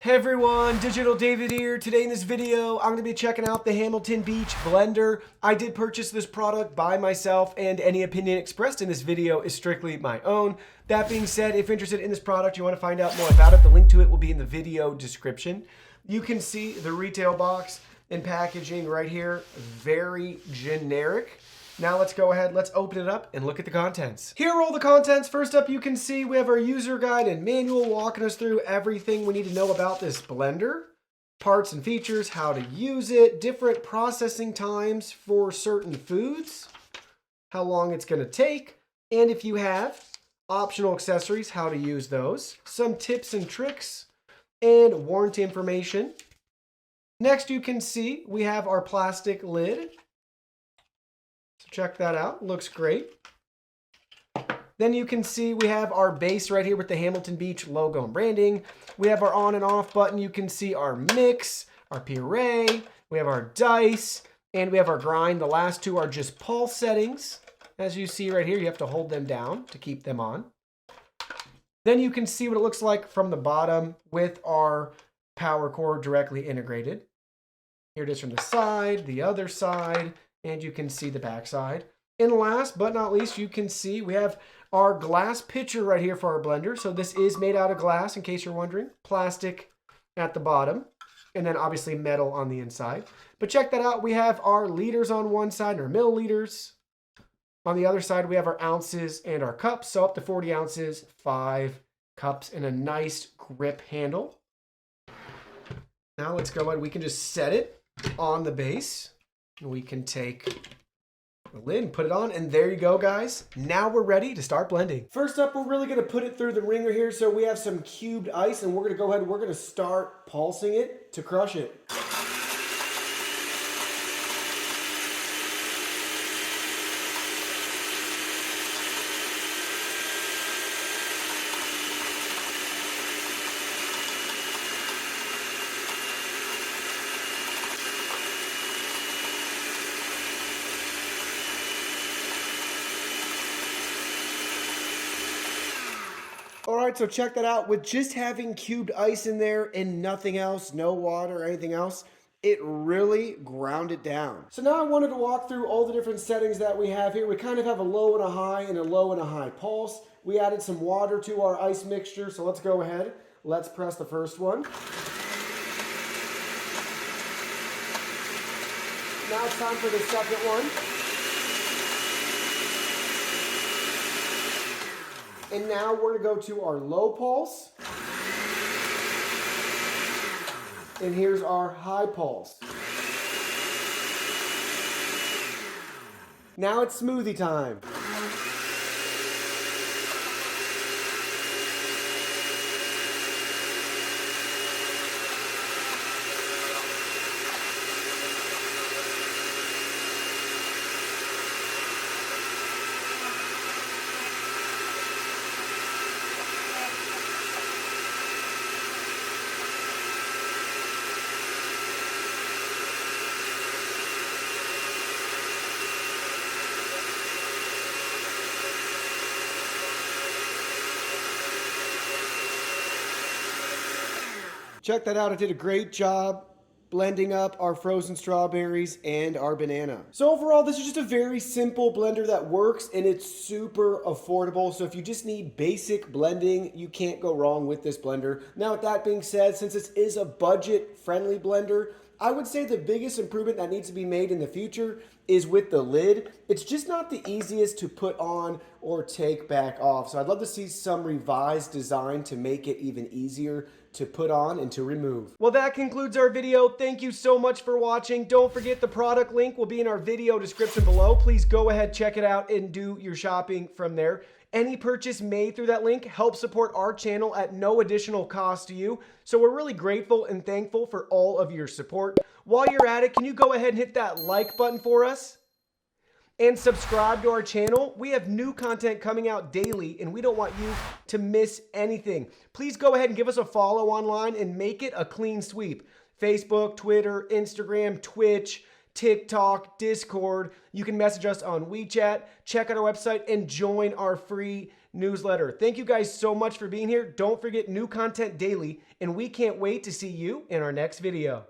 Hey everyone, Digital David here. Today in this video, I'm going to be checking out the Hamilton Beach blender. I did purchase this product by myself, and any opinion expressed in this video is strictly my own. That being said, if you're interested in this product, you want to find out more about it, the link to it will be in the video description. You can see the retail box and packaging right here, very generic. Now let's go ahead, let's open it up and look at the contents. Here are all the contents. First up, you can see we have our user guide and manual walking us through everything we need to know about this blender. Parts and features, how to use it, different processing times for certain foods, how long it's gonna take, and if you have optional accessories, how to use those, some tips and tricks, and warranty information. Next, you can see we have our plastic lid. So check that out, looks great. Then you can see we have our base right here with the Hamilton Beach logo and branding. We have our on and off button. You can see our mix, our puree, we have our dice, and we have our grind. The last two are just pulse settings. As you see right here, you have to hold them down to keep them on. Then you can see what it looks like from the bottom with our power cord directly integrated. Here it is from the side, the other side, and you can see the back side. And last but not least, you can see we have our glass pitcher right here for our blender. So this is made out of glass, in case you're wondering. Plastic at the bottom, and then obviously metal on the inside. But check that out. We have our liters on one side and our milliliters. On the other side, we have our ounces and our cups. So up to 40 ounces, 5 cups, and a nice grip handle. Now let's go ahead. We can just set it on the base. We can take the lid and put it on, and there you go, guys. Now we're ready to start blending. First up, we're really going to put it through the ringer here. So we have some cubed ice, and we're going to go ahead and we're going to start pulsing it to crush it. All right, so check that out. With just having cubed ice in there and nothing else, no water or anything else, it really ground it down. So now I wanted to walk through all the different settings that we have here. We kind of have a low and a high and a low and a high pulse. We added some water to our ice mixture, so let's go ahead. Let's press the first one. Now it's time for the second one. And now we're going to go to our low pulse. And here's our high pulse. Now it's smoothie time. Check that out. It did a great job blending up our frozen strawberries and our banana. So overall, this is just a very simple blender that works, and it's super affordable. So if you just need basic blending, you can't go wrong with this blender. Now, with that being said, since this is a budget-friendly blender, I would say the biggest improvement that needs to be made in the future is with the lid. It's just not the easiest to put on or take back off. So I'd love to see some revised design to make it even easier to put on and to remove. Well, that concludes our video. Thank you so much for watching. Don't forget the product link will be in our video description below. Please go ahead, check it out, and do your shopping from there. Any purchase made through that link helps support our channel at no additional cost to you. So we're really grateful and thankful for all of your support. While you're at it, can you go ahead and hit that like button for us? And subscribe to our channel. We have new content coming out daily, and we don't want you to miss anything. Please go ahead and give us a follow online and make it a clean sweep. Facebook, Twitter, Instagram, Twitch, TikTok, Discord. You can message us on WeChat, check out our website, and join our free newsletter. Thank you guys so much for being here. Don't forget, new content daily, and we can't wait to see you in our next video.